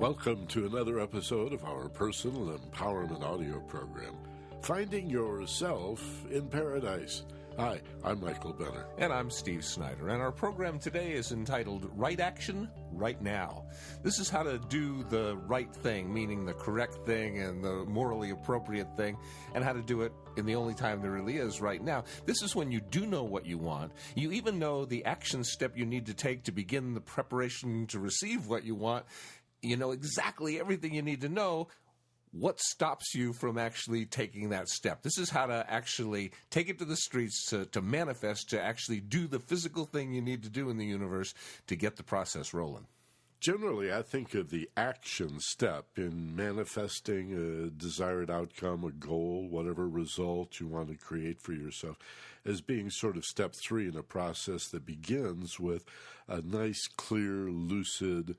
Welcome to another episode of our personal empowerment audio program, Finding Yourself in Paradise. Hi, I'm Michael Benner. And I'm Steve Snyder, and our program today is entitled Right Action, Right Now. This is how to do the right thing, meaning the correct thing and the morally appropriate thing, and how to do it in the only time there really is, right now. This is when you do know what you want. You even know the action step you need to take to begin the preparation to receive what you want. You know exactly everything you need to know. What stops you from actually taking that step? This is how to actually take it to the streets, to manifest, to actually do the physical thing you need to do in the universe to get the process rolling. Generally, I think of the action step in manifesting a desired outcome, a goal, whatever result you want to create for yourself, as being sort of step 3 in a process that begins with a nice, clear, lucid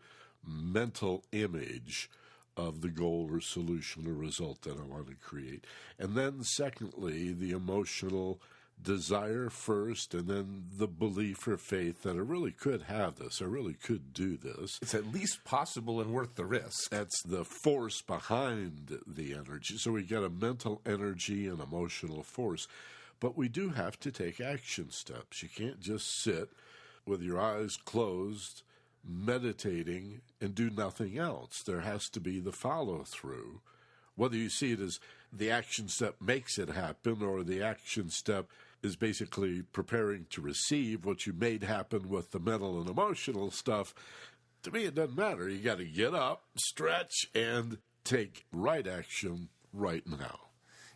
mental image of the goal or solution or result that I want to create. And then secondly, the emotional desire first, and then the belief or faith that I really could have this, I really could do this. It's at least possible and worth the risk. That's the force behind the energy. So we get a mental energy and emotional force. But we do have to take action steps. You can't just sit with your eyes closed meditating and do nothing else. There has to be the follow-through. Whether you see it as the action step makes it happen or the action step is basically preparing to receive what you made happen with the mental and emotional stuff, to me it doesn't matter. You got to get up, stretch, and take right action right now.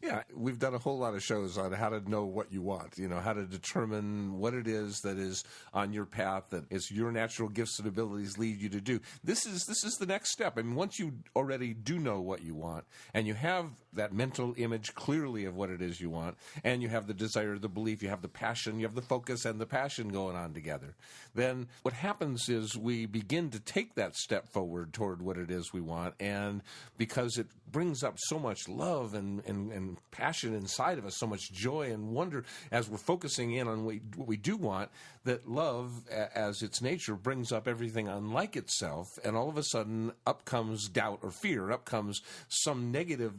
Yeah, we've done a whole lot of shows on how to know what you want, how to determine what it is that is on your path, that is your natural gifts and abilities lead you to do. This is the next step. I mean, once you already do know what you want, and you have that mental image clearly of what it is you want, and you have the desire, the belief, you have the passion, you have the focus and the passion going on together, then what happens is we begin to take that step forward toward what it is we want, and because it brings up so much love and passion inside of us, so much joy and wonder as we're focusing in on what we do want, that love, as its nature, brings up everything unlike itself, and all of a sudden up comes doubt or fear, up comes some negative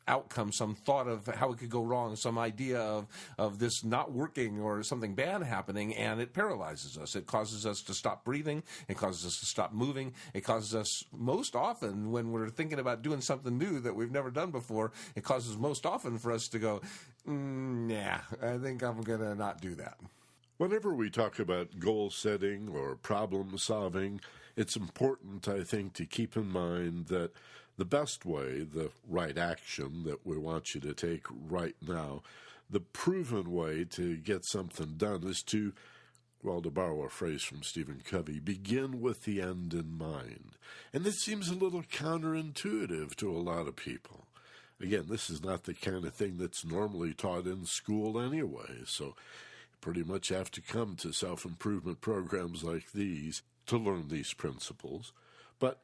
outcome, some thought of how it could go wrong, some idea of this not working or something bad happening, and it paralyzes us. It causes us to stop breathing. It causes us to stop moving. It causes us, most often, when we're thinking about doing something new that we've never done before, it causes most often for us to go, nah, I think I'm going to not do that. Whenever we talk about goal setting or problem solving, it's important, I think, to keep in mind that the best way, the right action that we want you to take right now, the proven way to get something done is to, well, to borrow a phrase from Stephen Covey, begin with the end in mind. And this seems a little counterintuitive to a lot of people. Again, this is not the kind of thing that's normally taught in school anyway, so you pretty much have to come to self-improvement programs like these to learn these principles. But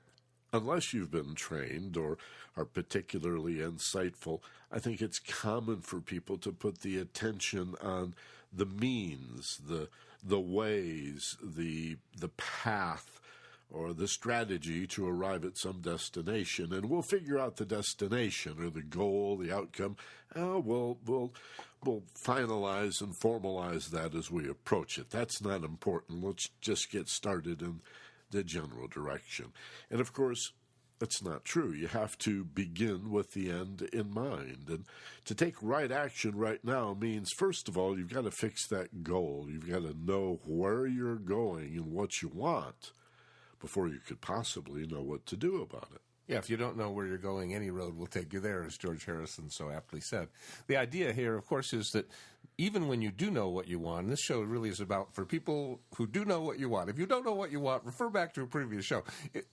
unless you've been trained or are particularly insightful, I think it's common for people to put the attention on the means, the ways, the path, or the strategy to arrive at some destination. And we'll figure out the destination or the goal, the outcome. We'll finalize and formalize that as we approach it. That's not important. Let's just get started in the general direction. And of course, that's not true. You have to begin with the end in mind. And to take right action right now means, first of all, you've got to fix that goal. You've got to know where you're going and what you want before you could possibly know what to do about it. Yeah, if you don't know where you're going, any road will take you there, as George Harrison so aptly said. The idea here, of course, is that even when you do know what you want, and this show really is about for people who do know what you want. If you don't know what you want, refer back to a previous show.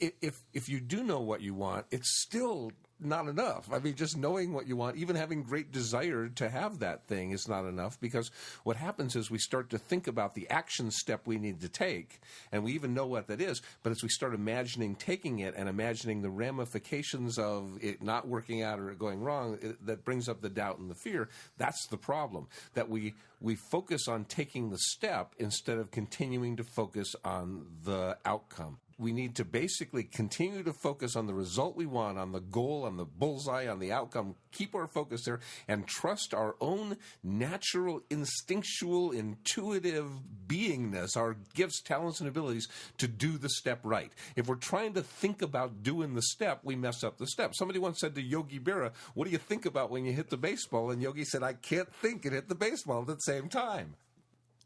If you do know what you want, it's still not enough. I mean, just knowing what you want, even having great desire to have that thing is not enough, because what happens is we start to think about the action step we need to take, and we even know what that is, but as we start imagining taking it and imagining the ramifications of it not working out or it going wrong, that brings up the doubt and the fear. That's the problem, that we we focus on taking the step instead of continuing to focus on the outcome. We need to basically continue to focus on the result we want, on the goal, on the bullseye, on the outcome, keep our focus there, and trust our own natural, instinctual, intuitive beingness, our gifts, talents, and abilities to do the step right. If we're trying to think about doing the step, we mess up the step. Somebody once said to Yogi Berra, "What do you think about when you hit the baseball?" And Yogi said, "I can't think and hit the baseball at the same time."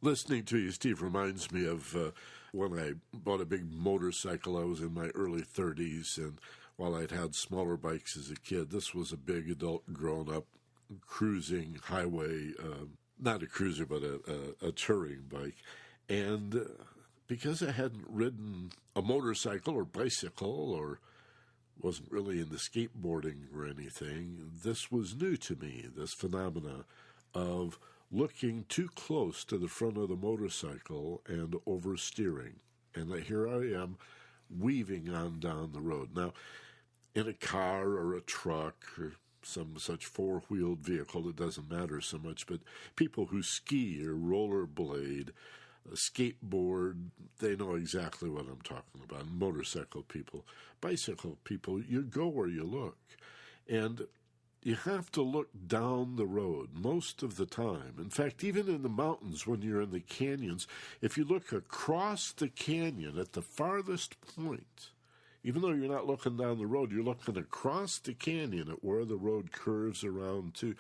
Listening to you, Steve, reminds me of when I bought a big motorcycle. I was in my early 30s, and while I'd had smaller bikes as a kid, this was a big adult grown-up cruising highway, not a cruiser, but a touring bike. And because I hadn't ridden a motorcycle or bicycle or wasn't really into skateboarding or anything, this was new to me, this phenomena of looking too close to the front of the motorcycle and oversteering. And here I am weaving on down the road. Now, in a car or a truck or some such four-wheeled vehicle, it doesn't matter so much, but people who ski or rollerblade, skateboard, they know exactly what I'm talking about. Motorcycle people. Bicycle people, you go where you look. And you have to look down the road most of the time. In fact, even in the mountains, when you're in the canyons, if you look across the canyon at the farthest point, even though you're not looking down the road, you're looking across the canyon at where the road curves around to,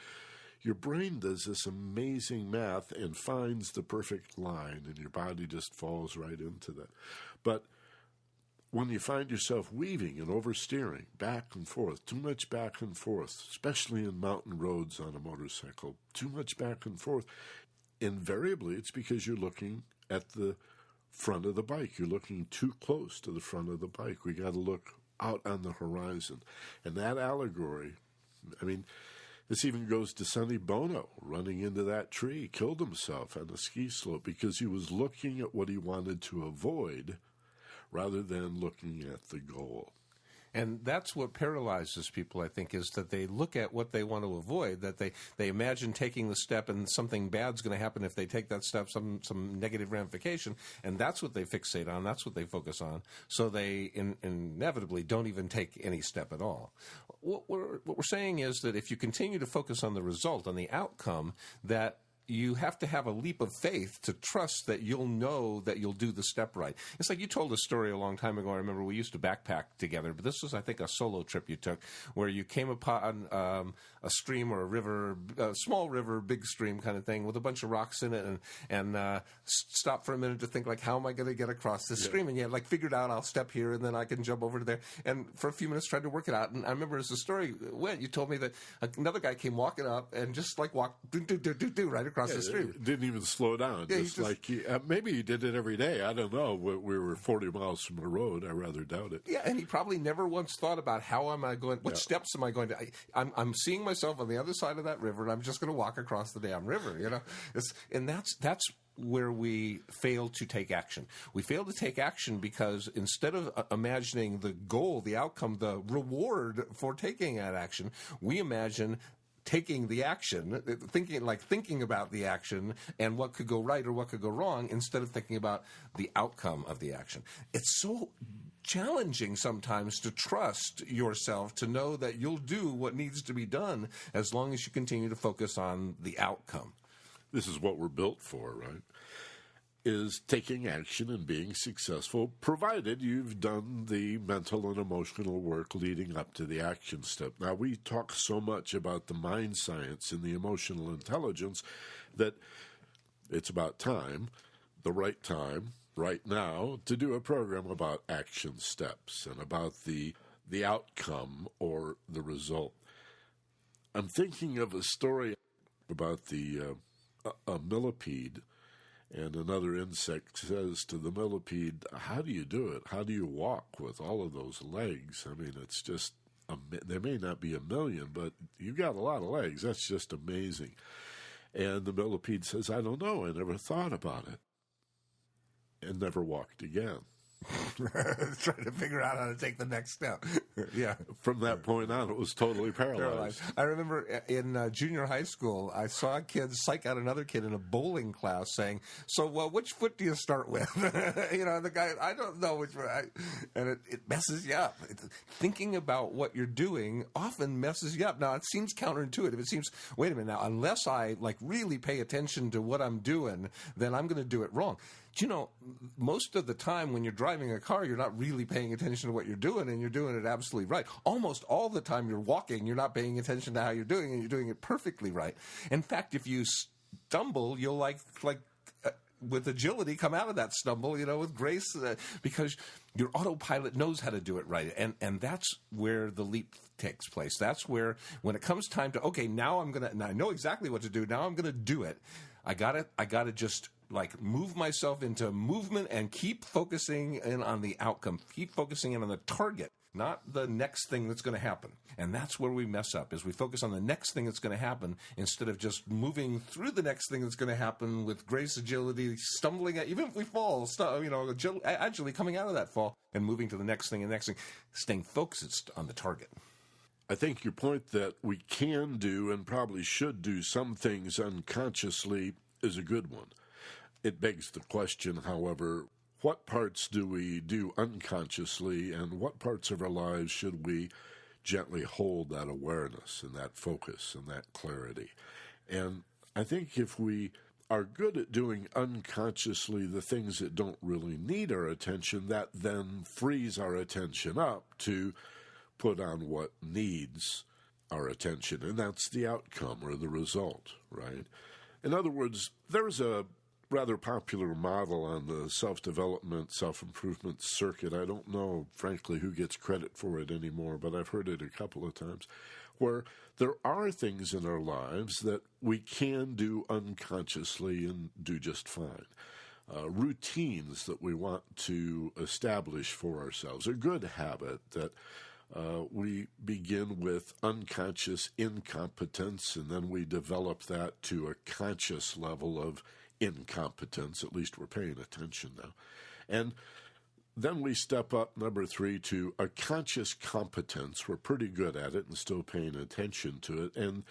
your brain does this amazing math and finds the perfect line, and your body just falls right into that. But when you find yourself weaving and oversteering back and forth, too much back and forth, especially in mountain roads on a motorcycle, too much back and forth, invariably it's because you're looking at the front of the bike. You're looking too close to the front of the bike. We got to look out on the horizon. And that allegory, I mean, this even goes to Sonny Bono running into that tree, killed himself on a ski slope because he was looking at what he wanted to avoid rather than looking at the goal. And that's what paralyzes people, I think, is that they look at what they want to avoid, that they imagine taking the step and something bad's going to happen if they take that step, some negative ramification, and that's what they fixate on, that's what they focus on, so they inevitably don't even take any step at all. What we're saying is that if you continue to focus on the result, on the outcome, that you have to have a leap of faith to trust that you'll know that you'll do the step right. It's like you told a story a long time ago. I remember we used to backpack together, but this was, I think, a solo trip you took where you came upon a stream or a river, a small river, big stream kind of thing with a bunch of rocks in it, and stopped for a minute to think, like, how am I going to get across this stream? And you had, like, figured out I'll step here and then I can jump over to there. And for a few minutes tried to work it out. And I remember as the story went, you told me that another guy came walking up and just, like, walked right across the stream. Didn't even slow down. Yeah, just like maybe he did it every day. I don't know. We were 40 miles from the road. I rather doubt it. Yeah, and he probably never once thought about how am I going. What steps am I going to? I'm seeing myself on the other side of that river, and I'm just going to walk across the damn river. You know, and that's where we fail to take action. We fail to take action because instead of imagining the goal, the outcome, the reward for taking that action, we imagine taking the action, thinking about the action and what could go right or what could go wrong instead of thinking about the outcome of the action. It's so challenging sometimes to trust yourself to know that you'll do what needs to be done as long as you continue to focus on the outcome. This is what we're built for, right? Is taking action and being successful, provided you've done the mental and emotional work leading up to the action step. Now, we talk so much about the mind science and the emotional intelligence that it's about time, the right time, right now, to do a program about action steps and about the outcome or the result. I'm thinking of a story about a millipede. And another insect says to the millipede, how do you do it? How do you walk with all of those legs? I mean, it's just, there may not be a million, but you've got a lot of legs. That's just amazing. And the millipede says, I don't know. I never thought about it. And never walked again. Trying to figure out how to take the next step. Yeah. From that point on, it was totally paralyzed. I remember in junior high school, I saw a kid psych out another kid in a bowling class saying, "So, well, which foot do you start with?" The guy, I don't know which one. And it messes you up. Thinking about what you're doing often messes you up. Now, it seems counterintuitive. It seems, wait a minute, now, unless I really pay attention to what I'm doing, then I'm going to do it wrong. Most of the time when you're driving a car, you're not really paying attention to what you're doing, and you're doing it absolutely right. Almost all the time you're walking, you're not paying attention to how you're doing, and you're doing it perfectly right. In fact, if you stumble, you'll with agility come out of that stumble, with grace, because your autopilot knows how to do it right. And that's where the leap takes place. That's where, when it comes time to, okay, now I know exactly what to do. Now I'm going to do it. I got to just move myself into movement and keep focusing in on the outcome. Keep focusing in on the target, not the next thing that's going to happen. And that's where we mess up, is we focus on the next thing that's going to happen instead of just moving through the next thing that's going to happen with grace, agility, stumbling at, even if we fall, agilely coming out of that fall and moving to the next thing and next thing, staying focused on the target. I think your point that we can do and probably should do some things unconsciously is a good one. It begs the question, however, what parts do we do unconsciously, and what parts of our lives should we gently hold that awareness and that focus and that clarity? And I think if we are good at doing unconsciously the things that don't really need our attention, that then frees our attention up to put on what needs our attention, and that's the outcome or the result, right? In other words, there's a rather popular model on the self-development, self-improvement circuit. I don't know, frankly, who gets credit for it anymore, but I've heard it a couple of times, where there are things in our lives that we can do unconsciously and do just fine. Routines that we want to establish for ourselves, a good habit that we begin with unconscious incompetence, and then we develop that to a conscious level of incompetence. At least we're paying attention now. And then we step up, number 3, to a conscious competence. We're pretty good at it and still paying attention to it. And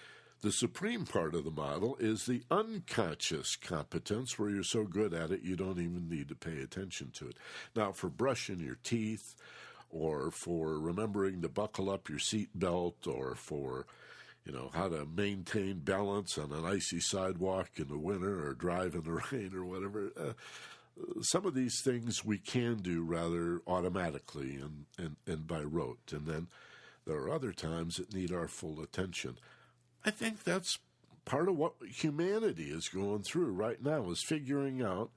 the supreme part of the model is the unconscious competence, where you're so good at it you don't even need to pay attention to it. Now, for brushing your teeth, or for remembering to buckle up your seat belt, or for how to maintain balance on an icy sidewalk in the winter or drive in the rain or whatever. Some of these things we can do rather automatically and by rote. And then there are other times that need our full attention. I think that's part of what humanity is going through right now, is figuring out,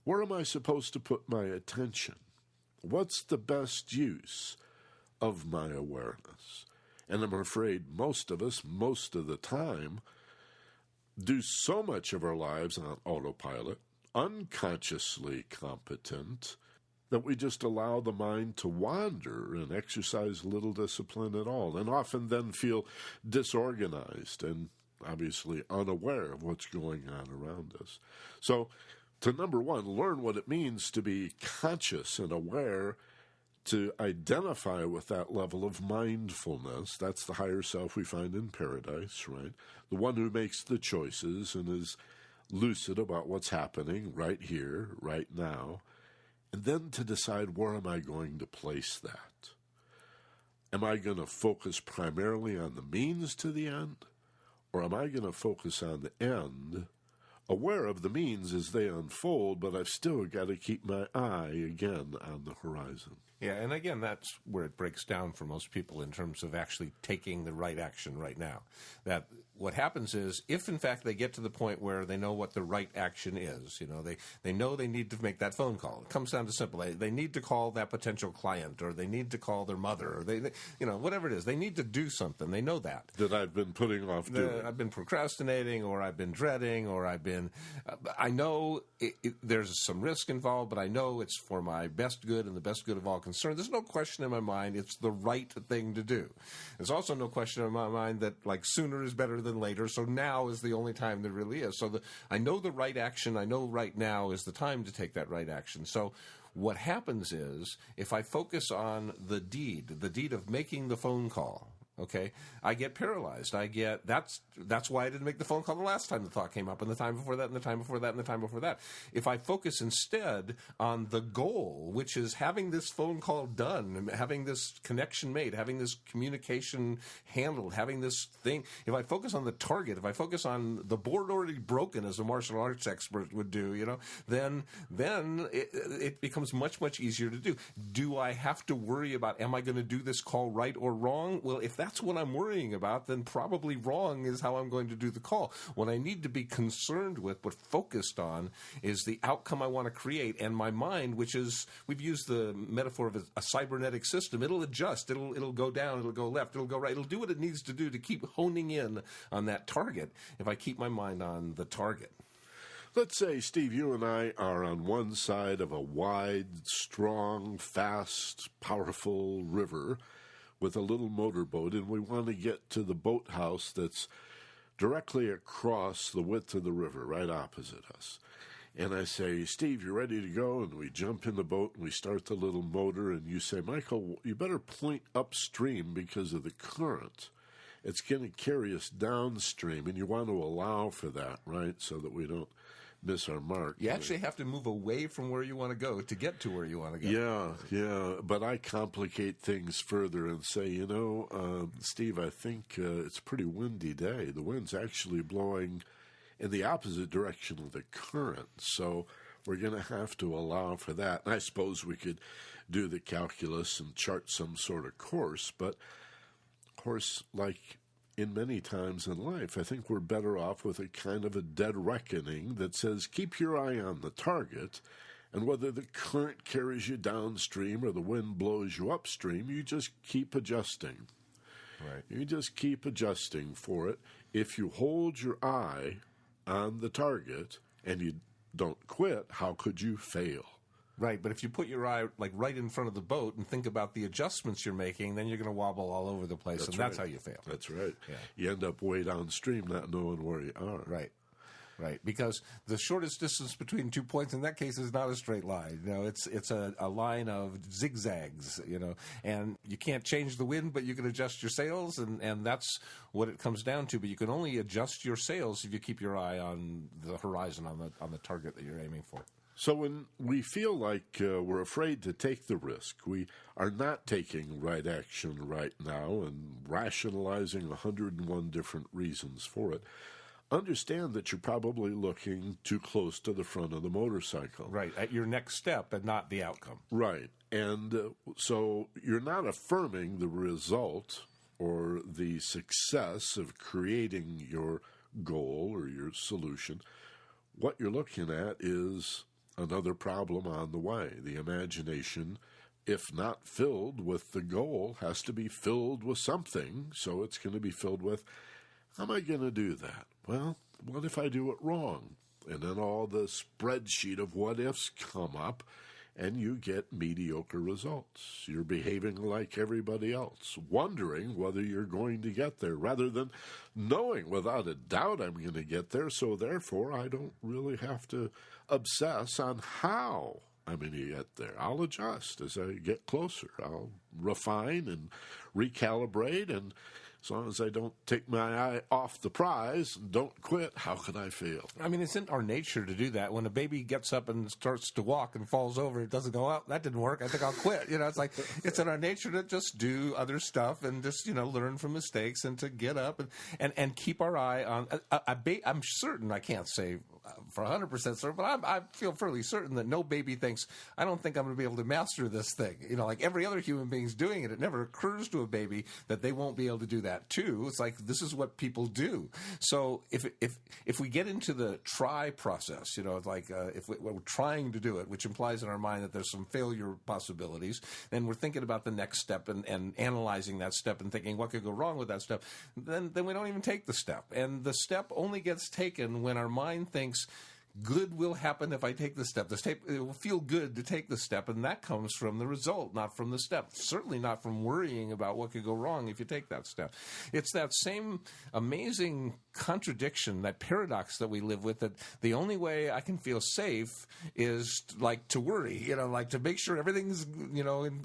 where am I supposed to put my attention? What's the best use of my awareness? And I'm afraid most of us, most of the time, do so much of our lives on autopilot, unconsciously competent, that we just allow the mind to wander and exercise little discipline at all, and often then feel disorganized and obviously unaware of what's going on around us. So, to number 1, learn what it means to be conscious and aware, to identify with that level of mindfulness. That's the higher self we find in paradise, right? The one who makes the choices and is lucid about what's happening right here, right now. And then to decide, where am I going to place that? Am I going to focus primarily on the means to the end? Or am I going to focus on the end, aware of the means as they unfold, but I've still got to keep my eye again on the horizon? Yeah, and again, that's where it breaks down for most people in terms of actually taking the right action right now. That what happens is, if in fact they get to the point where they know what the right action is, they know they need to make that phone call. It comes down to simple. They need to call that potential client, or they need to call their mother, or they whatever it is. They need to do something. They know that. That I've been putting off doing. I've been procrastinating, or I've been dreading, or I've been, I know there's some risk involved, but I know it's for my best good and the best good of all concerned. There's no question in my mind it's the right thing to do. There's also no question in my mind that sooner is better than later, so now is the only time there really is. So I know the right action. I know right now is the time to take that right action. So what happens is, if I focus on the deed of making the phone call, okay, I get paralyzed. That's why I didn't make the phone call the last time the thought came up, and the time before that, and the time before that, and the time before that. If I focus instead on the goal, which is having this phone call done, having this connection made, having this communication handled, having this thing, if I focus on the target, if I focus on the board already broken, as a martial arts expert would do, then it becomes much, much easier to do. Do I have to worry about, am I going to do this call right or wrong? Well, if that's what I'm worrying about, then probably wrong is how I'm going to do the call. What I need to be concerned with, but focused on, is the outcome I want to create. And my mind, which is, we've used the metaphor of a cybernetic system, it'll adjust, it'll go down, it'll go left, it'll go right, it'll do what it needs to do to keep honing in on that target if I keep my mind on the target. Let's say, Steve, you and I are on one side of a wide, strong, fast, powerful river with a little motorboat, and we want to get to the boathouse that's directly across the width of the river, right opposite us. And I say, Steve, you ready to go? And we jump in the boat and we start the little motor, and you say, Michael, you better point upstream because of the current. It's going to carry us downstream, and you want to allow for that, right, so that we don't miss our mark. You actually have to move away from where you want to go to get to where you want to go. Yeah. But I complicate things further and say, Steve, I think it's a pretty windy day. The wind's actually blowing in the opposite direction of the current. So we're going to have to allow for that. And I suppose we could do the calculus and chart some sort of course. But, of course, like in many times in life, I think we're better off with a kind of a dead reckoning that says keep your eye on the target, and whether the current carries you downstream or the wind blows you upstream, you just keep adjusting. Right. You just keep adjusting for it. If you hold your eye on the target and you don't quit, how could you fail? Right, but if you put your eye right in front of the boat and think about the adjustments you're making, then you're going to wobble all over the place, that's how you fail. That's right. Yeah. You end up way downstream not knowing where you are. Right, because the shortest distance between 2 points in that case is not a straight line. It's a line of zigzags, and you can't change the wind, but you can adjust your sails, and that's what it comes down to. But you can only adjust your sails if you keep your eye on the horizon, on the target that you're aiming for. So when we feel like we're afraid to take the risk, we are not taking right action right now and rationalizing 101 different reasons for it, understand that you're probably looking too close to the front of the motorcycle. Right, at your next step and not the outcome. Right, and so you're not affirming the result or the success of creating your goal or your solution. What you're looking at is another problem on the way. The imagination, if not filled with the goal, has to be filled with something. So it's going to be filled with, how am I going to do that? Well, what if I do it wrong? And then all the spreadsheet of what ifs come up, and you get mediocre results. You're behaving like everybody else, wondering whether you're going to get there, rather than knowing without a doubt I'm going to get there, so therefore I don't really have to obsess on how I'm going to get there. I'll adjust as I get closer. I'll refine and recalibrate, and as long as I don't take my eye off the prize and don't quit, how can I fail? I mean, it's in our nature to do that. When a baby gets up and starts to walk and falls over, it doesn't go, oh, that didn't work, I think I'll quit. It's like, it's in our nature to just do other stuff and just, learn from mistakes and to get up and keep our eye on. I'm certain, I can't say for 100% certain, but I feel fairly certain that no baby thinks, I don't think I'm going to be able to master this thing. Like every other human being's doing it. It never occurs to a baby that they won't be able to do that too. It's like, this is what people do. So if we get into the try process, if we're trying to do it, which implies in our mind that there's some failure possibilities, then we're thinking about the next step and analyzing that step and thinking what could go wrong with that step, then we don't even take the step. And the step only gets taken when our mind thinks, good will happen if I take the step. It will feel good to take the step, and that comes from the result, not from the step. Certainly not from worrying about what could go wrong if you take that step. It's that same amazing contradiction, that paradox that we live with, that the only way I can feel safe is like to worry, like to make sure everything's,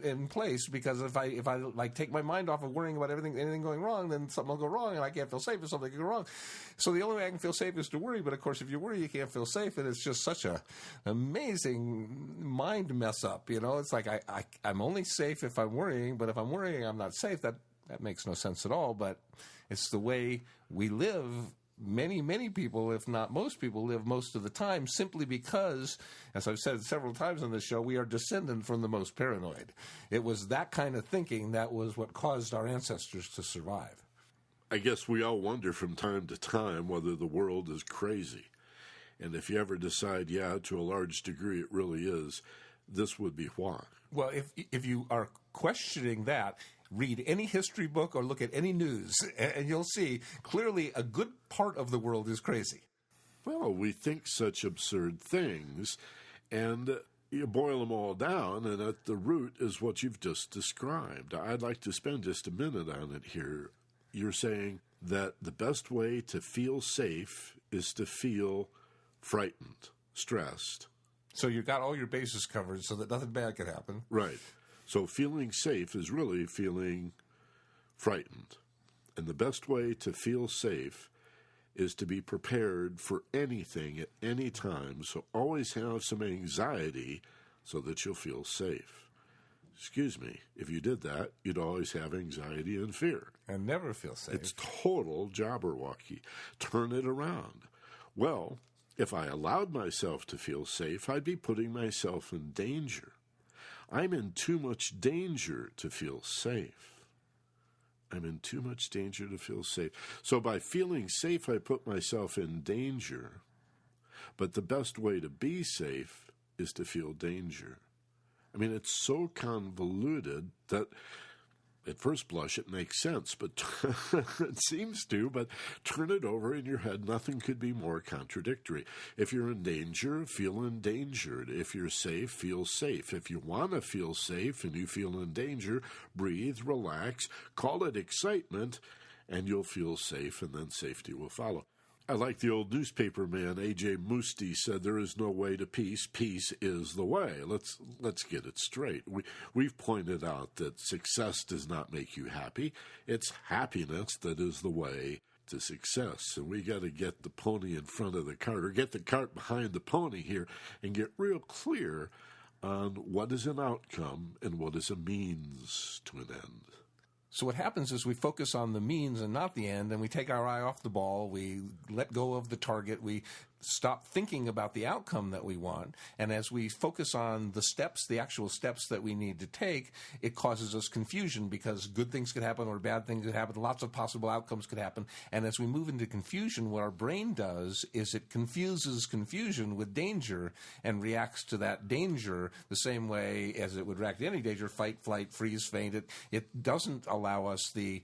in place, because if I like take my mind off of worrying about anything going wrong, then something will go wrong and I can't feel safe if something can go wrong. So the only way I can feel safe is to worry, but of course if you worry you can't feel safe, and it's just such a amazing mind mess up, It's like I'm only safe if I'm worrying, but if I'm worrying I'm not safe. That makes no sense at all, but it's the way we live. Many people, if not most people, live most of the time simply because, as I've said several times on this show, we are descendant from the most paranoid. It was that kind of thinking that was what caused our ancestors to survive. I guess we all wonder from time to time whether the world is crazy. And if you ever decide, to a large degree it really is, this would be why. Well, if you are questioning that, read any history book or look at any news, and you'll see clearly a good part of the world is crazy. Well, we think such absurd things, and you boil them all down, and at the root is what you've just described. I'd like to spend just a minute on it here. You're saying that the best way to feel safe is to feel frightened, stressed. So you've got all your bases covered so that nothing bad could happen. Right. So feeling safe is really feeling frightened. And the best way to feel safe is to be prepared for anything at any time. So always have some anxiety so that you'll feel safe. Excuse me, if you did that, you'd always have anxiety and fear. And never feel safe. It's total jabberwocky. Turn it around. Well, if I allowed myself to feel safe, I'd be putting myself in danger. I'm in too much danger to feel safe. I'm in too much danger to feel safe. So by feeling safe, I put myself in danger. But the best way to be safe is to feel danger. I mean, it's so convoluted that at first blush it makes sense, but it seems to, but turn it over in your head, nothing could be more contradictory. If you're in danger, feel endangered. If you're safe, feel safe. If you want to feel safe and you feel in danger, breathe, relax, call it excitement, and you'll feel safe, and then safety will follow. I like the old newspaper man, A.J. Musti, said there is no way to peace. Peace is the way. Let's get it straight. We've pointed out that success does not make you happy. It's happiness that is the way to success. And we got to get the pony in front of the cart, or get the cart behind the pony here, and get real clear on what is an outcome and what is a means to an end. So what happens is we focus on the means and not the end, and we take our eye off the ball, we let go of the target, we stop thinking about the outcome that we want, and as we focus on the steps, the actual steps that we need to take, it causes us confusion, because good things could happen or bad things could happen, lots of possible outcomes could happen, and as we move into confusion, what our brain does is it confuses confusion with danger and reacts to that danger the same way as it would react to any danger: fight, flight, freeze, faint. It doesn't allow us the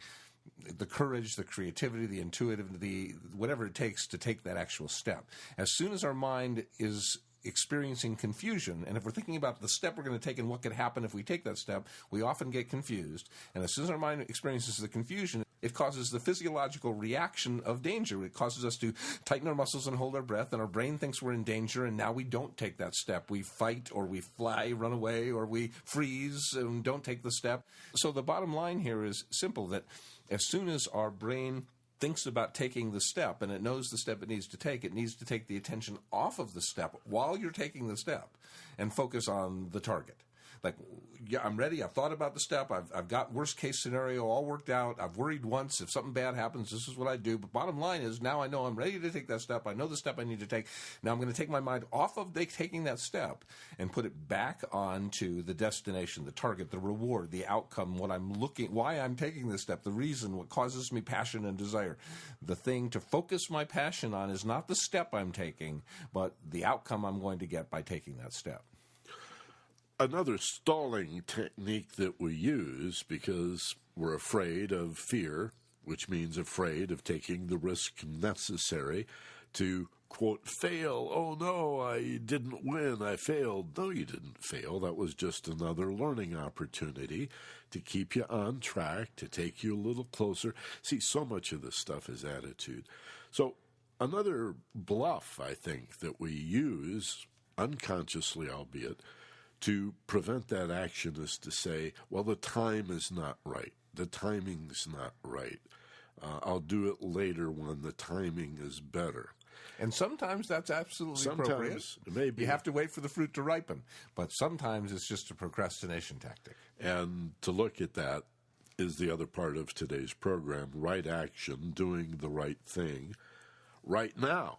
courage, the creativity, the intuitive, the whatever it takes to take that actual step. As soon as our mind is experiencing confusion, and if we're thinking about the step we're going to take and what could happen if we take that step, we often get confused. And as soon as our mind experiences the confusion, it causes the physiological reaction of danger. It causes us to tighten our muscles and hold our breath, and our brain thinks we're in danger, and now we don't take that step. We fight, or we fly, run away, or we freeze and don't take the step. So the bottom line here is simple, that as soon as our brain thinks about taking the step, and it knows the step it needs to take the attention off of the step while you're taking the step and focus on the target. Like, yeah, I'm ready. I've thought about the step. I've got worst case scenario all worked out. I've worried once. If something bad happens, this is what I do. But bottom line is, now I know I'm ready to take that step. I know the step I need to take. Now I'm going to take my mind off of taking that step and put it back onto the destination, the target, the reward, the outcome, what I'm looking, why I'm taking this step, the reason, what causes me passion and desire. The thing to focus my passion on is not the step I'm taking, but the outcome I'm going to get by taking that step. Another stalling technique that we use, because we're afraid of fear, which means afraid of taking the risk necessary to quote, fail. Oh, no, I didn't win. I failed. No, you didn't fail. That was just another learning opportunity to keep you on track, to take you a little closer. See, so much of this stuff is attitude. So another bluff, I think, that we use, unconsciously albeit, to prevent that action is to say, well, the time is not right. The timing's not right. I'll do it later when the timing is better. And sometimes that's absolutely appropriate. Maybe. You have to wait for the fruit to ripen. But sometimes it's just a procrastination tactic. And to look at that is the other part of today's program, right action, doing the right thing right now.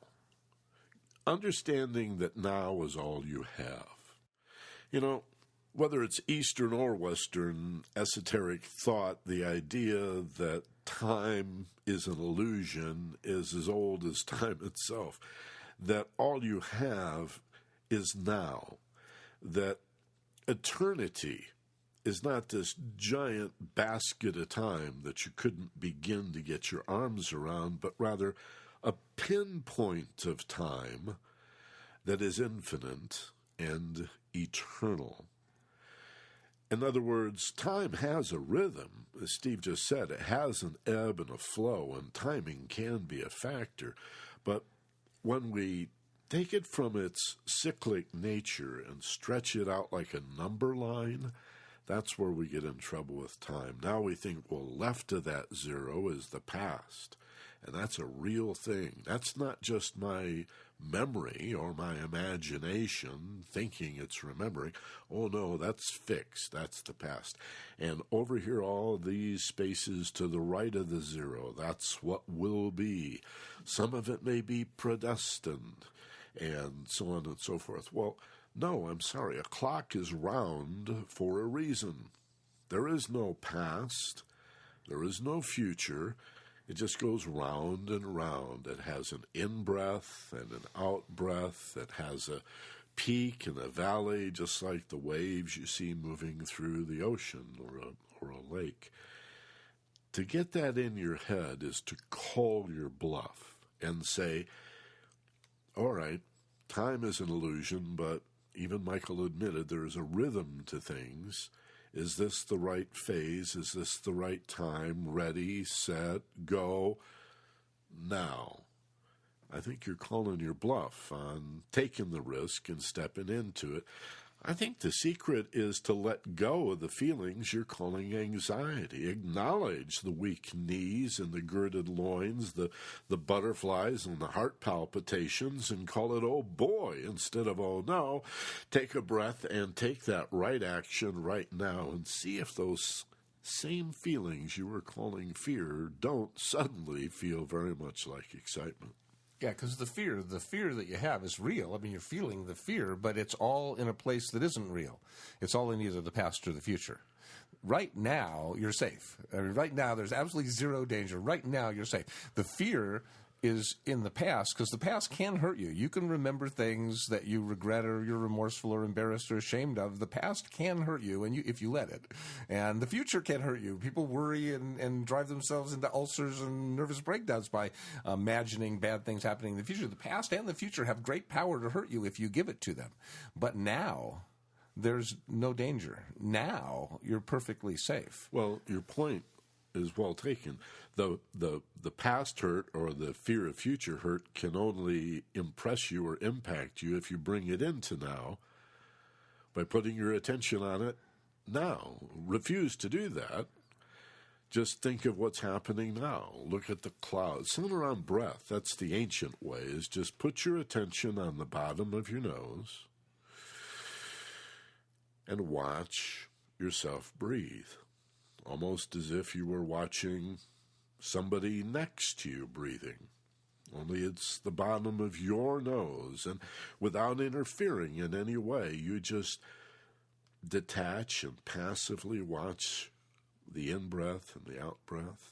Understanding that now is all you have. You know, whether it's Eastern or Western esoteric thought, the idea that time is an illusion is as old as time itself, that all you have is now, that eternity is not this giant basket of time that you couldn't begin to get your arms around, but rather a pinpoint of time that is infinite and eternal. In other words, time has a rhythm. As Steve just said, it has an ebb and a flow, and timing can be a factor. But when we take it from its cyclic nature and stretch it out like a number line, that's where we get in trouble with time. Now we think, well, left of that zero is the past. And that's a real thing. That's not just my memory or my imagination thinking it's remembering. Oh, no, that's fixed. That's the past. And over here, all these spaces to the right of the zero, that's what will be. Some of it may be predestined, and so on and so forth. Well, no, I'm sorry. A clock is round for a reason. There is no past. There is no future. It just goes round and round. It has an in-breath and an out-breath. It has a peak and a valley, just like the waves you see moving through the ocean or a lake. To get that in your head is to call your bluff and say, all right, time is an illusion, but even Michael admitted there is a rhythm to things. Is this the right phase? Is this the right time? Ready, set, go, now. I think you're calling your bluff on taking the risk and stepping into it. I think the secret is to let go of the feelings you're calling anxiety. Acknowledge the weak knees and the girded loins, the butterflies and the heart palpitations, and call it, oh boy, instead of, oh no. Take a breath and take that right action right now and see if those same feelings you were calling fear don't suddenly feel very much like excitement. Yeah, because the fear that you have is real. I mean, you're feeling the fear, but it's all in a place that isn't real. It's all in either the past or the future. Right now, you're safe. I mean, right now, there's absolutely zero danger. Right now, you're safe. The fear is in the past, because the past can hurt you. You can remember things that you regret or you're remorseful or embarrassed or ashamed of. The past can hurt you, and if you let it. And the future can hurt you. People worry and drive themselves into ulcers and nervous breakdowns by imagining bad things happening in the future. The past and the future have great power to hurt you if you give it to them. But now, there's no danger. Now, you're perfectly safe. Well, your point is well taken. The past hurt or the fear of future hurt can only impress you or impact you if you bring it into now by putting your attention on it now. Refuse to do that. Just think of what's happening now. Look at the clouds. Center on breath. That's the ancient way, is just put your attention on the bottom of your nose and watch yourself breathe. Almost as if you were watching somebody next to you breathing. Only it's the bottom of your nose, and without interfering in any way, you just detach and passively watch the in-breath and the out-breath.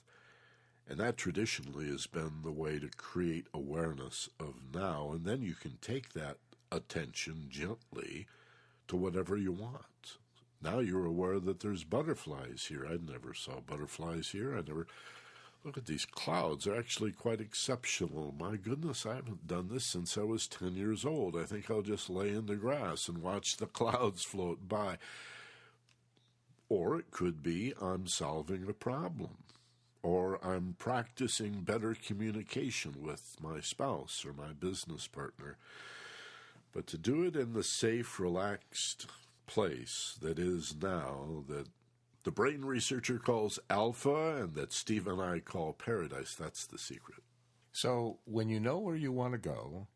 And that traditionally has been the way to create awareness of now, and then you can take that attention gently to whatever you want. Now you're aware that there's butterflies here. I never saw butterflies here. I never look at these clouds. They're actually quite exceptional. My goodness, I haven't done this since I was 10 years old. I think I'll just lay in the grass and watch the clouds float by. Or it could be I'm solving a problem, or I'm practicing better communication with my spouse or my business partner. But to do it in the safe, relaxed place that is now, that the brain researcher calls alpha and that Steve and I call paradise, that's the secret. So when you know where you want to go,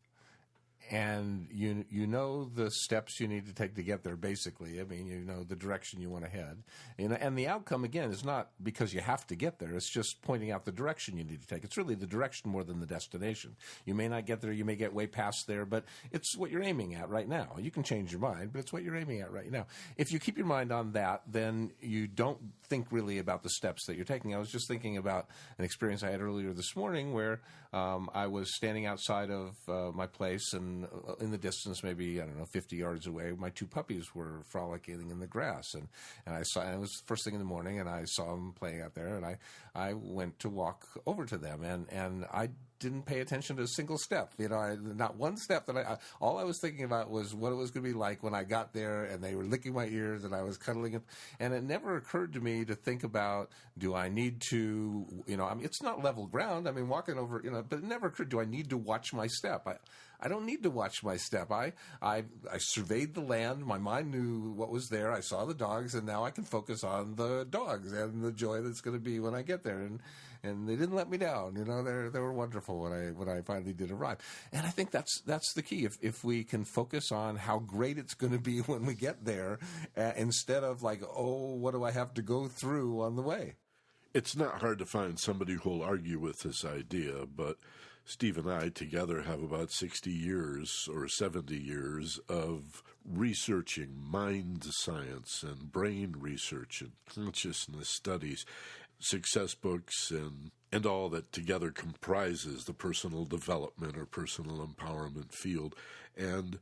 and you know the steps you need to take to get there, basically. I mean, you know the direction you want to head. And the outcome, again, is not because you have to get there. It's just pointing out the direction you need to take. It's really the direction more than the destination. You may not get there. You may get way past there, but it's what you're aiming at right now. You can change your mind, but it's what you're aiming at right now. If you keep your mind on that, then you don't think really about the steps that you're taking. I was just thinking about an experience I had earlier this morning where I was standing outside of my place, and in the distance, maybe, 50 yards away, my two puppies were frolicking in the grass. And I saw, and it was first thing in the morning, and I saw them playing out there, and I went to walk over to them, and I didn't pay attention to a single step. Not one step that all I was thinking about was what it was going to be like when I got there and they were licking my ears and I was cuddling them. And it never occurred to me to think about, do I need to, it's not level ground. I mean, walking over, but it never occurred, do I need to watch my step? I don't need to watch my step. I surveyed the land. My mind knew what was there. I saw the dogs, and now I can focus on the dogs and the joy that's going to be when I get there. And they didn't let me down. They were wonderful when I finally did arrive. And I think that's the key. If we can focus on how great it's going to be when we get there, instead of like, oh, what do I have to go through on the way? It's not hard to find somebody who'll argue with this idea, but Steve and I together have about 60 years or 70 years of researching mind science and brain research and consciousness studies, success books, and all that together comprises the personal development or personal empowerment field. And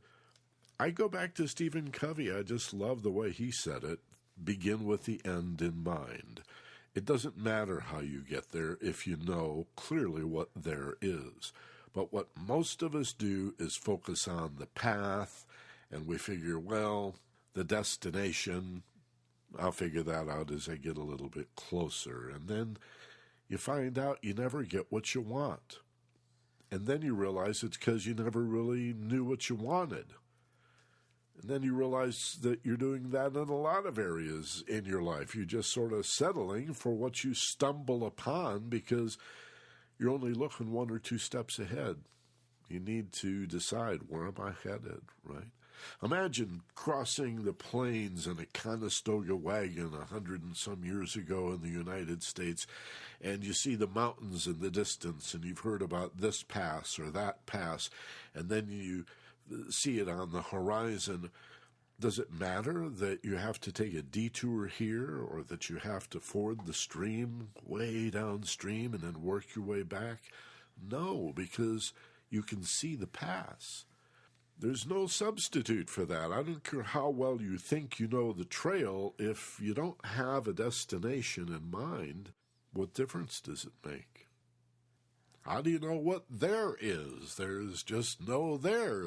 I go back to Stephen Covey. I just love the way he said it. Begin with the end in mind. It doesn't matter how you get there if you know clearly what there is. But what most of us do is focus on the path, and we figure, well, the destination, I'll figure that out as I get a little bit closer. And then you find out you never get what you want. And then you realize it's because you never really knew what you wanted. And then you realize that you're doing that in a lot of areas in your life. You're just sort of settling for what you stumble upon because you're only looking one or two steps ahead. You need to decide, where am I headed, right? Imagine crossing the plains in a Conestoga wagon 100 and some years ago in the United States, and you see the mountains in the distance, and you've heard about this pass or that pass, and then you see it on the horizon. Does it matter that you have to take a detour here, or that you have to ford the stream way downstream and then work your way back? No, because you can see the pass. There's no substitute for that. I don't care how well you think you know the trail. If you don't have a destination in mind, what difference does it make? How do you know what there is? There's just no there.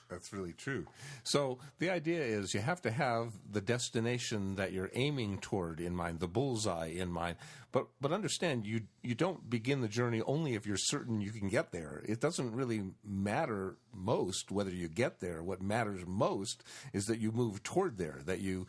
That's really true. So the idea is you have to have the destination that you're aiming toward in mind, the bullseye in mind. But understand, you don't begin the journey only if you're certain you can get there. It doesn't really matter most whether you get there. What matters most is that you move toward there, that you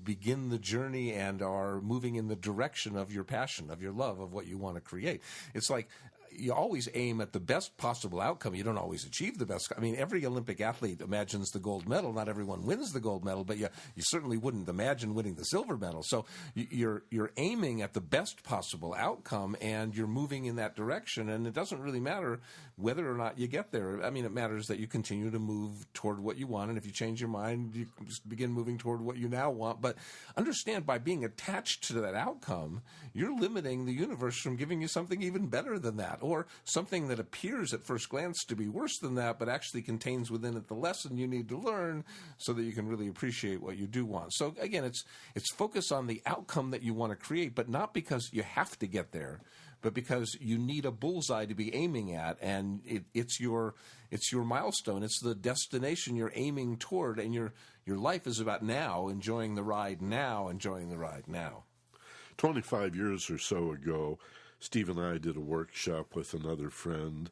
begin the journey and are moving in the direction of your passion, of your love, of what you want to create. It's like you always aim at the best possible outcome. You don't always achieve the best. I mean, every Olympic athlete imagines the gold medal. Not everyone wins the gold medal, but you certainly wouldn't imagine winning the silver medal. So you're aiming at the best possible outcome, and you're moving in that direction. And it doesn't really matter whether or not you get there. I mean, it matters that you continue to move toward what you want. And if you change your mind, you just begin moving toward what you now want. But understand, by being attached to that outcome, you're limiting the universe from giving you something even better than that. or something that appears at first glance to be worse than that, but actually contains within it the lesson you need to learn so that you can really appreciate what you do want. So again, it's focus on the outcome that you want to create, but not because you have to get there, but because you need a bullseye to be aiming at, and it's your milestone. It's the destination you're aiming toward, and your life is about now, enjoying the ride now, enjoying the ride now. 25 years or so ago, Steve and I did a workshop with another friend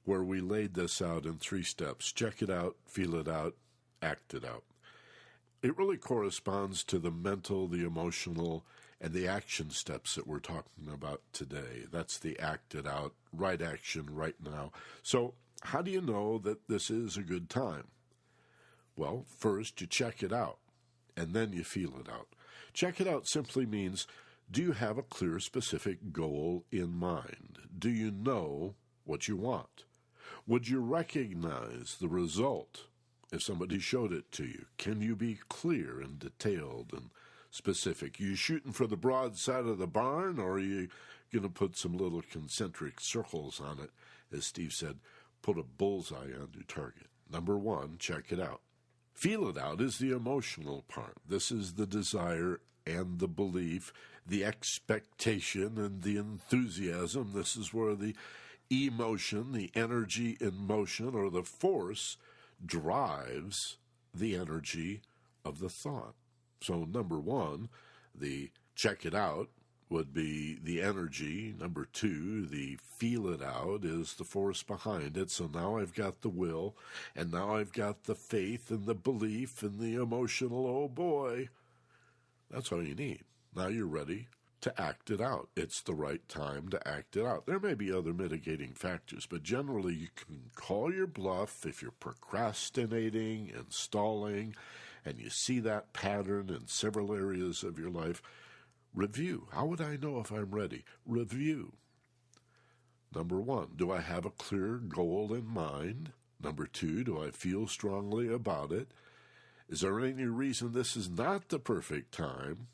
where we laid this out in 3 steps. Check it out, feel it out, act it out. It really corresponds to the mental, the emotional, and the action steps that we're talking about today. That's the act it out, right action, right now. So how do you know that this is a good time? Well, first you check it out, and then you feel it out. Check it out simply means, do you have a clear, specific goal in mind? Do you know what you want? Would you recognize the result if somebody showed it to you? Can you be clear and detailed and specific? You shooting for the broad side of the barn, or are you going to put some little concentric circles on it? As Steve said, put a bullseye on your target. Number 1, check it out. Feel it out is the emotional part. This is the desire and the belief, the expectation and the enthusiasm. This is where the emotion, the energy in motion, or the force drives the energy of the thought. So number 1, the check it out would be the energy. Number 2, the feel it out is the force behind it. So now I've got the will, and now I've got the faith and the belief and the emotional, oh boy. That's all you need. Now you're ready to act it out. It's the right time to act it out. There may be other mitigating factors, but generally you can call your bluff if you're procrastinating and stalling, and you see that pattern in several areas of your life. Review. How would I know if I'm ready? Review. Number 1, do I have a clear goal in mind? Number 2, do I feel strongly about it? Is there any reason this is not the perfect time?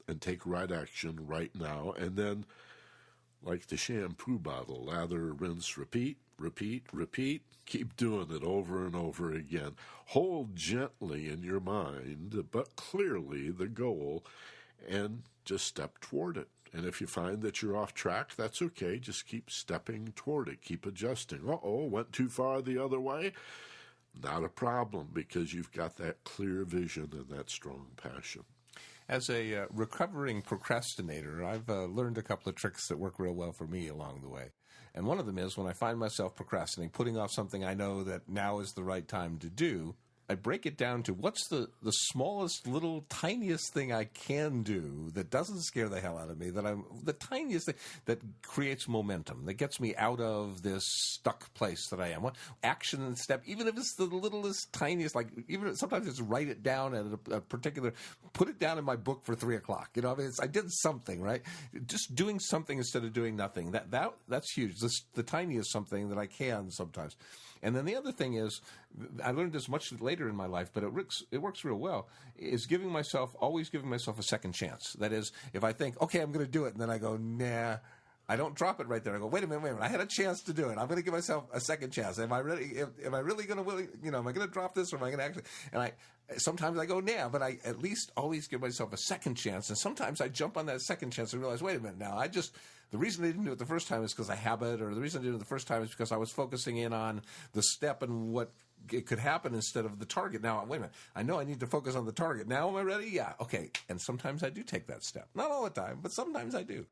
And take right action right now. And then, like the shampoo bottle, lather, rinse, repeat, repeat, repeat. Keep doing it over and over again. Hold gently in your mind, but clearly the goal, and just step toward it. And if you find that you're off track, that's okay. Just keep stepping toward it. Keep adjusting. Went too far the other way? Not a problem, because you've got that clear vision and that strong passion. As a recovering procrastinator, I've learned a couple of tricks that work real well for me along the way. And one of them is when I find myself procrastinating, putting off something I know that now is the right time to do, I break it down to what's the smallest, little, tiniest thing I can do that doesn't scare the hell out of me, the tiniest thing that creates momentum, that gets me out of this stuck place that I am. What action and step, even if it's the littlest, tiniest, like even sometimes it's write it down at a particular, put it down in my book for 3 o'clock. You know, I mean, I did something, right? Just doing something instead of doing nothing. That's huge. The tiniest something that I can sometimes. And then the other thing is, I learned this much later in my life, but it works real well, is always giving myself a second chance. That is, if I think, okay, I'm going to do it, and then I go, nah, I don't drop it right there. I go, wait a minute, I had a chance to do it. I'm going to give myself a second chance. Am I really going to, am I going to drop this, or am I going to actually, and sometimes I go, nah, but I at least always give myself a second chance. And sometimes I jump on that second chance and realize, wait a minute, now the reason I didn't do it the first time is because I habit, or the reason I did it the first time is because I was focusing in on the step and what it could happen instead of the target. Now, wait a minute, I know I need to focus on the target. Now am I ready? Yeah, okay. And sometimes I do take that step. Not all the time, but sometimes I do.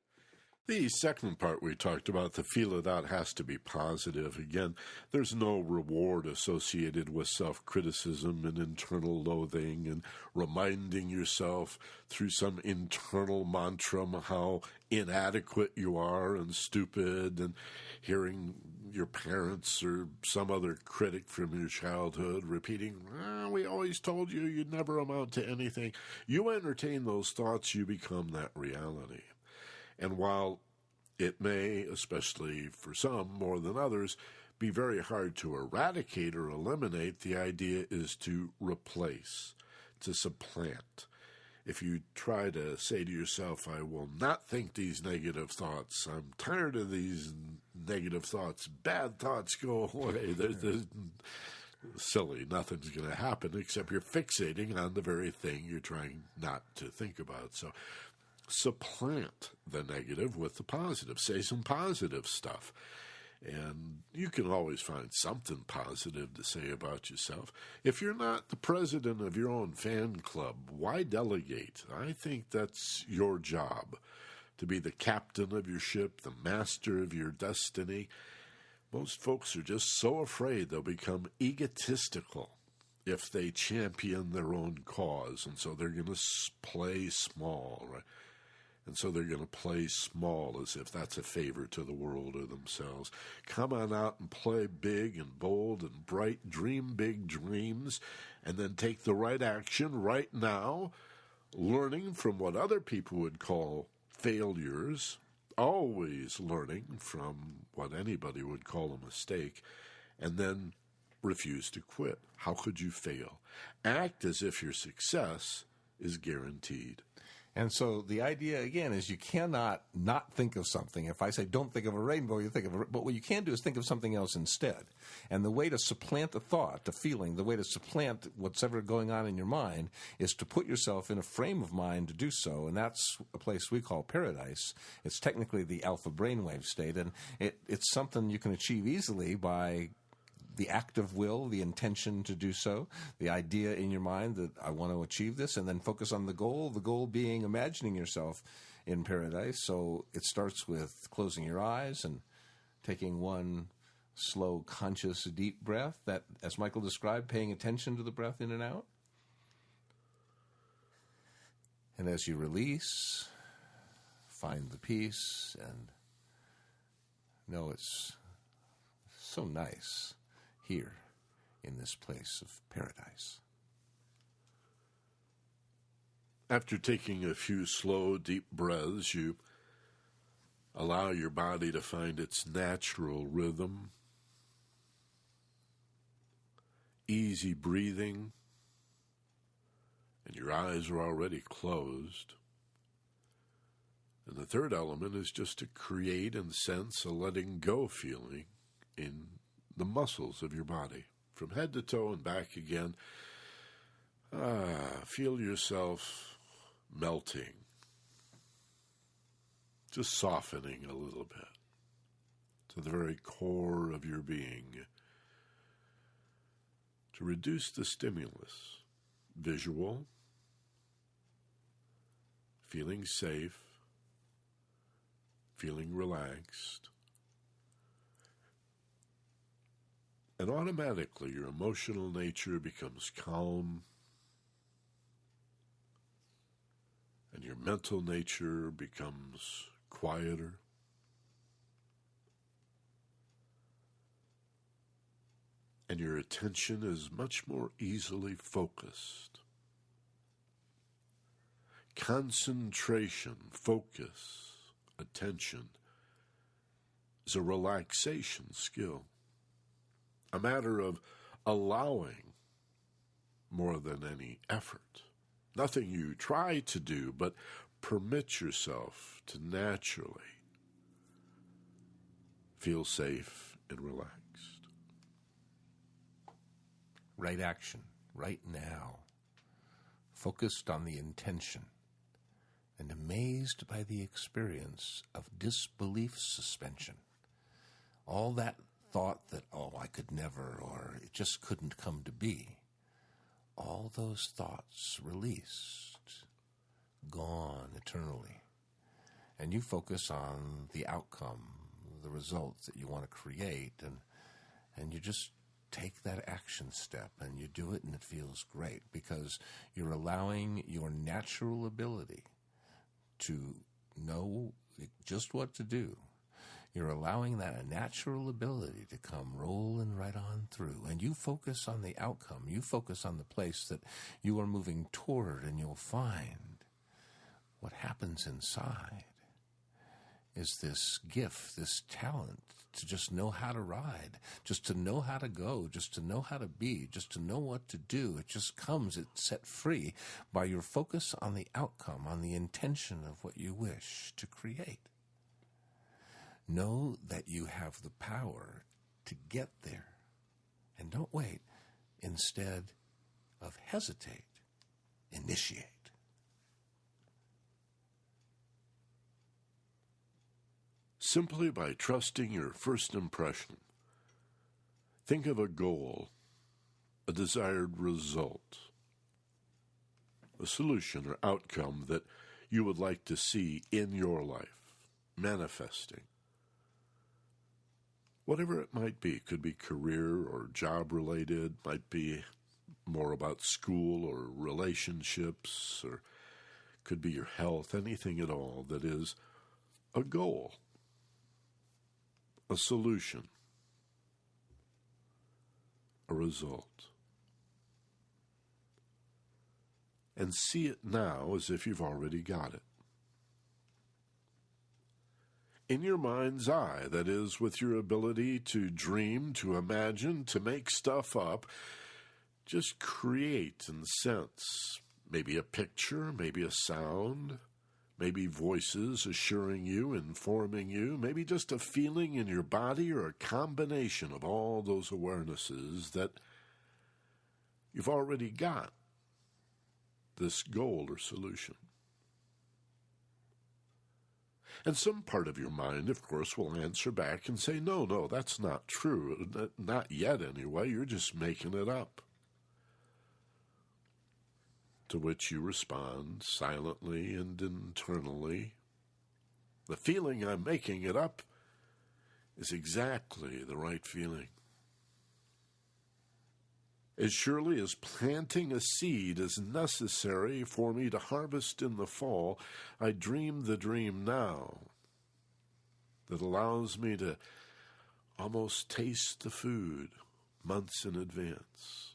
The second part we talked about, the feel it out, has to be positive. Again, there's no reward associated with self-criticism and internal loathing and reminding yourself through some internal mantra how inadequate you are and stupid, and hearing your parents or some other critic from your childhood repeating, we always told you you'd never amount to anything. You entertain those thoughts, you become that reality. And while it may, especially for some more than others, be very hard to eradicate or eliminate, the idea is to replace, to supplant. if you try to say to yourself, I will not think these negative thoughts, I'm tired of these negative thoughts, bad thoughts, go away. They're silly. Nothing's going to happen except you're fixating on the very thing you're trying not to think about. So supplant the negative with the positive. Say some positive stuff. And you can always find something positive to say about yourself. If you're not the president of your own fan club, why delegate? I think that's your job, to be the captain of your ship, the master of your destiny. Most folks are just so afraid they'll become egotistical if they champion their own cause, and so they're going to play small, right? And so they're going to play small as if that's a favor to the world or themselves. Come on out and play big and bold and bright. Dream big dreams and then take the right action right now, learning from what other people would call failures, always learning from what anybody would call a mistake, and then refuse to quit. How could you fail? Act as if your success is guaranteed. And so the idea, again, is you cannot not think of something. If I say don't think of a rainbow, you think of it. But what you can do is think of something else instead. And the way to supplant the thought, the feeling, the way to supplant what's ever going on in your mind is to put yourself in a frame of mind to do so. And that's a place we call paradise. It's technically the alpha brainwave state. And it's something you can achieve easily by the act of will, the intention to do so, the idea in your mind that I want to achieve this, and then focus on the goal being imagining yourself in paradise. So it starts with closing your eyes and taking one slow, conscious, deep breath, that, as Michael described, paying attention to the breath in and out. And as you release, find the peace and know it's so nice here in this place of paradise. After taking a few slow, deep breaths, you allow your body to find its natural rhythm. Easy breathing, and your eyes are already closed. And the third element is just to create and sense a letting go feeling in the muscles of your body, from head to toe and back again. Feel yourself melting, just softening a little bit to the very core of your being, to reduce the stimulus, visual, feeling safe, feeling relaxed. And automatically your emotional nature becomes calm, and your mental nature becomes quieter. And your attention is much more easily focused. Concentration, focus, attention is a relaxation skill. A matter of allowing more than any effort. Nothing you try to do, but permit yourself to naturally feel safe and relaxed. Right action, right now. Focused on the intention and amazed by the experience of disbelief suspension. All that thought that, oh, I could never, or it just couldn't come to be. All those thoughts released, gone eternally. And you focus on the outcome, the results that you want to create, and you just take that action step, and you do it, and it feels great, because you're allowing your natural ability to know just what to do. You're allowing that natural ability to come rolling right on through. And you focus on the outcome. You focus on the place that you are moving toward, and you'll find what happens inside is this gift, this talent to just know how to ride, just to know how to go, just to know how to be, just to know what to do. It just comes, it's set free by your focus on the outcome, on the intention of what you wish to create. Know that you have the power to get there. And don't wait. Instead of hesitate, initiate. Simply by trusting your first impression. Think of a goal, a desired result, a solution or outcome that you would like to see in your life, manifesting. Whatever it might be, could be career or job related, might be more about school or relationships, or could be your health, anything at all that is a goal, a solution, a result. And see it now as if you've already got it. In your mind's eye, that is, with your ability to dream, to imagine, to make stuff up, just create and sense maybe a picture, maybe a sound, maybe voices assuring you, informing you, maybe just a feeling in your body or a combination of all those awarenesses that you've already got this goal or solution. And some part of your mind, of course, will answer back and say, no, that's not true. Not yet, anyway. You're just making it up. To which you respond silently and internally, the feeling I'm making it up is exactly the right feeling. As surely as planting a seed is necessary for me to harvest in the fall, I dream the dream now that allows me to almost taste the food months in advance,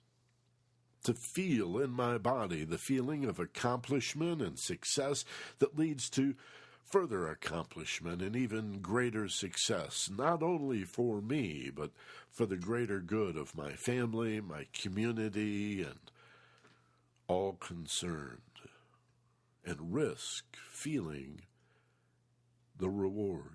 to feel in my body the feeling of accomplishment and success that leads to further accomplishment and even greater success, not only for me, but for the greater good of my family, my community, and all concerned, and risk feeling the rewards.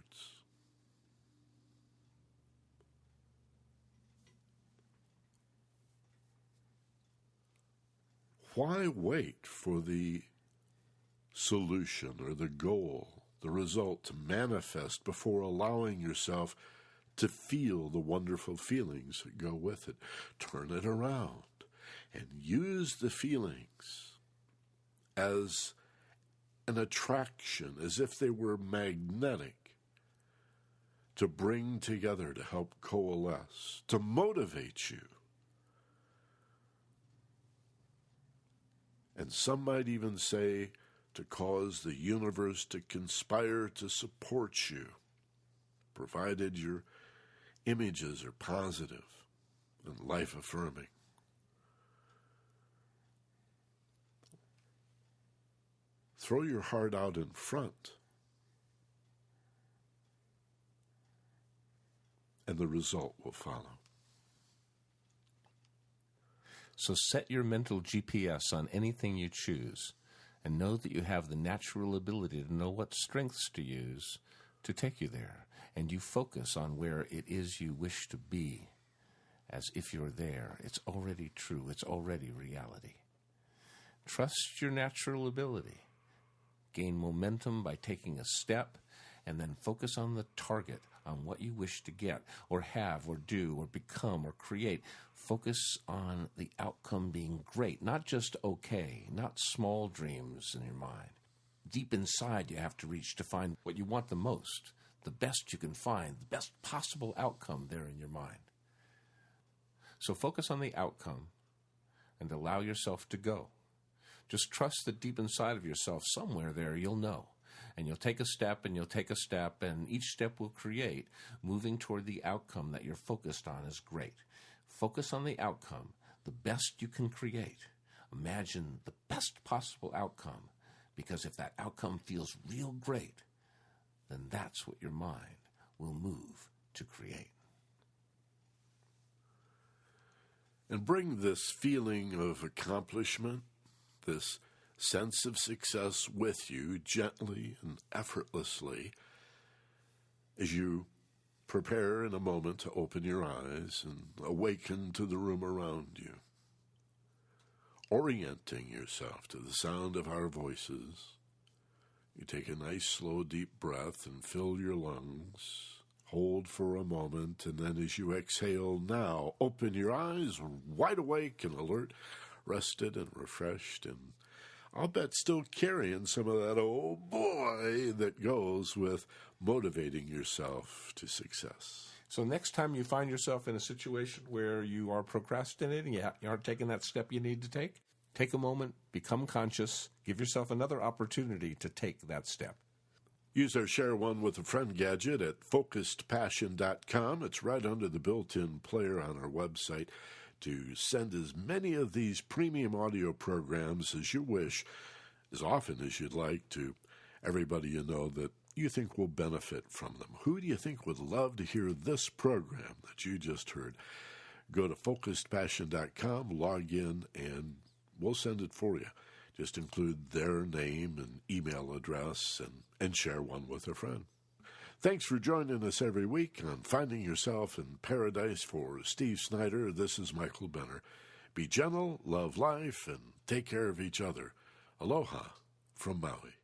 Why wait for the solution or the goal, the result to manifest before allowing yourself to feel the wonderful feelings that go with it? Turn it around and use the feelings as an attraction, as if they were magnetic, to bring together, to help coalesce, to motivate you. And some might even say, to cause the universe to conspire to support you, provided your images are positive and life-affirming. Throw your heart out in front, and the result will follow. So set your mental GPS on anything you choose, and know that you have the natural ability to know what strengths to use to take you there, and you focus on where it is you wish to be, as if you're there. It's already true. It's already reality. Trust your natural ability. Gain momentum by taking a step, and then focus on the target, on what you wish to get, or have, or do, or become, or create. Focus on the outcome being great, not just okay, not small dreams in your mind. Deep inside you have to reach to find what you want the most, the best you can find, the best possible outcome there in your mind. So focus on the outcome and allow yourself to go. Just trust that deep inside of yourself, somewhere there, you'll know. And you'll take a step, and you'll take a step, and each step will create, moving toward the outcome that you're focused on is great. Focus on the outcome, the best you can create. Imagine the best possible outcome, because if that outcome feels real great, then that's what your mind will move to create. And bring this feeling of accomplishment, this sense of success with you gently and effortlessly as you prepare in a moment to open your eyes and awaken to the room around you. Orienting yourself to the sound of our voices, you take a nice, slow, deep breath and fill your lungs. Hold for a moment, and then as you exhale now, open your eyes, wide awake and alert, rested and refreshed, and I'll bet still carrying some of that oh boy that goes with motivating yourself to success. So next time you find yourself in a situation where you are procrastinating, you aren't taking that step you need to take a moment, become conscious, give yourself another opportunity to take that step. Use our Share One with a Friend gadget at focusedpassion.com. It's right under the built-in player on our website to send as many of these premium audio programs as you wish, as often as you'd like, to everybody you know that you think will benefit from them. Who do you think would love to hear this program that you just heard? Go to focusedpassion.com, log in, and we'll send it for you. Just include their name and email address and share one with a friend. Thanks for joining us every week on Finding Yourself in Paradise. For Steve Snyder, this is Michael Benner. Be gentle, love life, and take care of each other. Aloha from Maui.